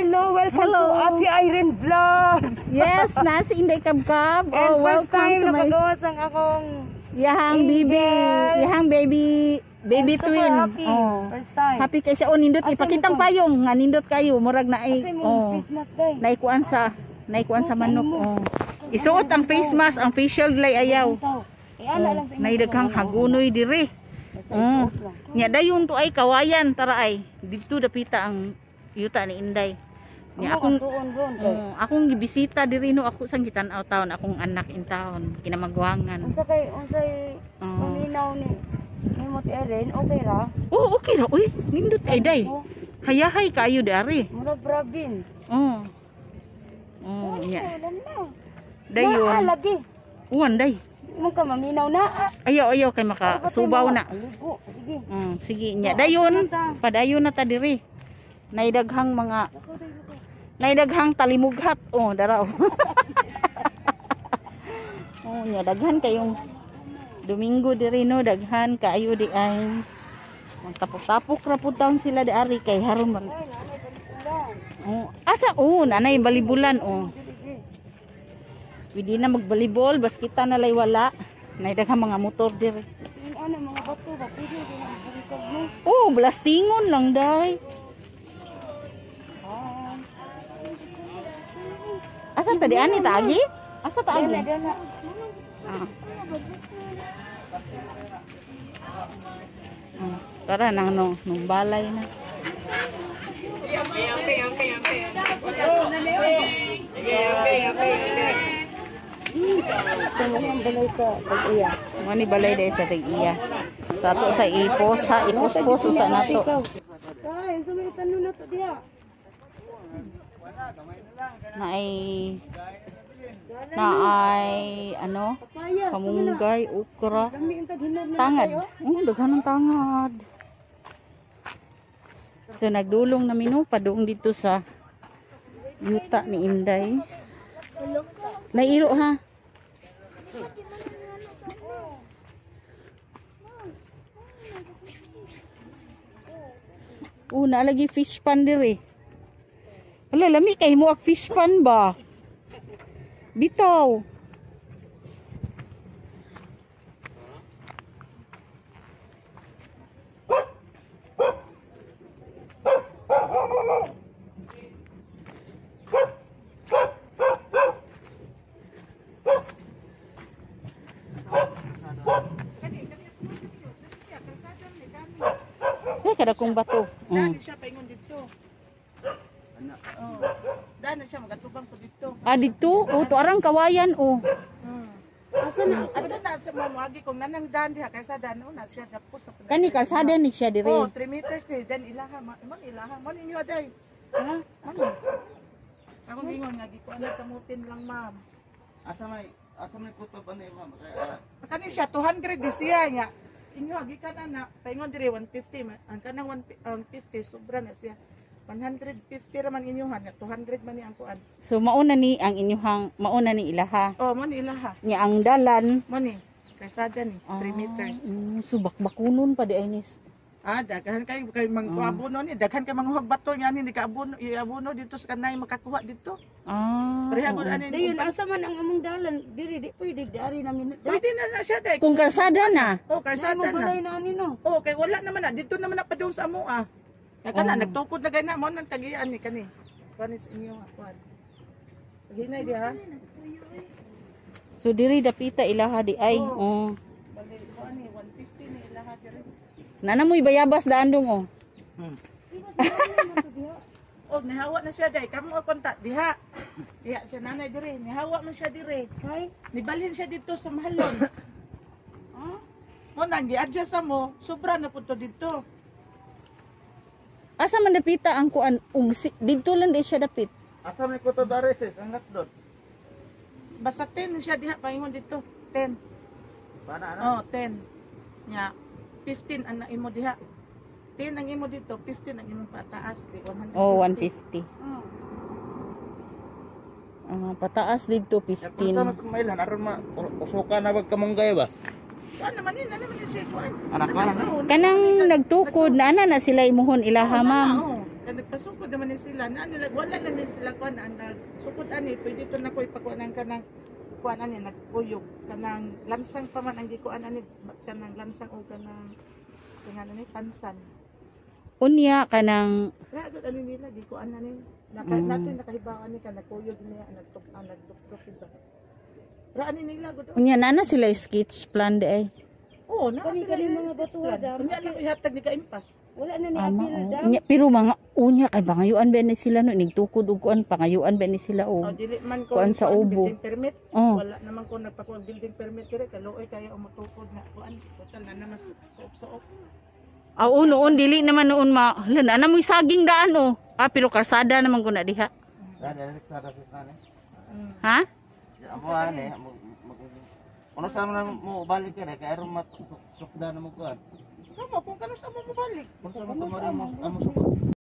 Hello, welcome Hello. to Ate Irene Vlogs. Yes, nasi Inday Kabkab. And Oh, first welcome time to my nakagawas ang akong yahang baby. Angel. Yahang baby super twin. happy. Oh. First time. Happy kay siya. Oh, nindot Asa ipakitang mo to? payong nga nindot kayo murag na ay Kasi mo oh. Christmas day. Naikuan sa manok. Oh. Isuot ang face mask, ang facial glay ayaw. Ala lang sa inyo. Naidaghang hagunoy diri. Oh. Nya dayon to ay kawayan tara ay. Dito dapita ang yuta ni Inday. Nya akong gibisita diri no ako sang gitan-aw taon akong anak in taon kinamagwangan. Unsay paminaw ni mo ti Irene, okay ra? Oh, okay ra uy. Nindot ay day. Hayahay kayo dari. Murag province. Oh. Oh, nya. Dayon. Dayon. Lagi. Uwan day. Mo ka maminaw na. Ayaw kay makasubaw na. Sige. Sige nya. Dayon, padayon na ta diri. Naidaghang talimughat. Oh, daraw. Oh, nya daghan kayong Domingo diri no, daghan kaayo di ay. Magtapok-tapok ra pud taon sila di ari kay haron man. Oh, asa nanay balibulan oh. Pwede na magbalibol, bas kita nalay wala. Naidaghang mga motor diri. Ano mga bato ba pwede mo? Oh, blastingon lang day. Asa tadi ani taagi? Asa taagi? Ah. Tara nang nung balay na. Mani balay day sa tag-iya. Sa ato sa ipos sa nato. Ay, sa may tanong na to diha. Na ay ano? Kamunggay, okra, tangad. Daghan ng tangad. So nagdulong na mino padung dito sa yuta ni Inday. Nairo ha. Nalagi fish pan diri. Wala lami kay mo ak fish pan ba? Bitaw. Kada kong bato. Daan siya paingon dito. Daan siya magatubang ko dito. Dito? To arang kawayan Asa na? Ato na sa mamagi kung nanang daan diha kaysa daan na siya tapos na. Kani kalsada ni siya diri. 3 meters ni dan ilaha man inyo aday. Ha? Ano? Ako gingon nga giko ana kamutin lang ma'am. Asa may kutob ano ma'am? Kani siya 200 di siya nya. Inyo gikan ana paingon diri 150 ang kanang 150 sobra na siya. 150 raman inyuhan, 200 man ni ang kuan. So mauna ni ang inyuhang mauna ni ilaha. Oh, man ilaha. Nya ang dalan Man ni kalsada ni 3 meters. Subak bakunon pa di aynis. Daghan kay mangkuabuno ni, daghan kay manguhag bato nya ni kaabuno, iabuno dito sa kanay makakuha dito. Pareha gud ani. Dayon asa man ang among dalan diri di pwede dari namin. Pwede na siya day. Kung kalsada na. Oh, kalsada na. Balay na ani no. Oh, kay wala naman na dito naman na padung sa amo kana nagtukod na gana mo nang tagian ni kani. Panis inyo kuan. Hinay di ha. So diri dapita ilaha di ay. Bali kuan ni 150 ni ilaha diri. Nana mo ibayabas daan dong Oh, nihawa na siya day. Kamo konta diha. Diha si nanay diri, nihawa man siya diri. Hay, Nibalhin siya dito sa mahalon. Mo nang gi-adjust mo, sobra na pud to dito. Asa man dapita ang kuan dito lang di siya dapit. Asa may kutob dari sis? Angat doon. Basta 10 siya diha paingon dito. 10. Para ano? Oh, 10. Nya 15 ang naimo diha. 10 ang imo dito, 15 ang imong pataas, di 100. 150. Pataas dito Kung 15. sa magkumailan, aron usuka na wag kamunggay ba? Kuan naman ni, siya kuan. Anak ka na. Kanang nagtukod na ana na sila imuhon ilaha ma'am. kan nagpasukod naman ni sila na ano lang wala na din sila kuan ang sukod ani pwede to na ko ipakuanan ka ng kuan ani nagkuyog kanang lansang pa man ang gikuan ani kanang lansang o kanang singalan ni pansan. Unya kanang Kaya agad ano nila gikuan na ni natin nakahibawaan ni ka nagkuyog niya nagdukdok ba. Ra ani nila gud. unya na sila sketch plan di ay. Oo, na Kani sila kani yung mga batuha dam. Kunya lang ihatag ni ka-impas. Wala na ni Ama apil oh. dam. Unya, pero mga unya kay bangayuan ba ni sila no nigtukod og kuan pangayuan ba ni sila O og dili man ko kuan sa kuan, ubo. building permit. Oh. Wala naman ko nagpakuha building permit dire kaluoy kaya umutukod na kuan. Total na naman suop-suop. Aw noon dili naman noon ma hala na mo saging daan oh. Pero karsada naman ko na diha. Direct sa rapid na ni. Ha? Amo ani Ano sa mo balik ka kay aron matsukda na mo kuan. Kamo kung kano sa mo balik. Kung sa mo tumari mo amo sukod.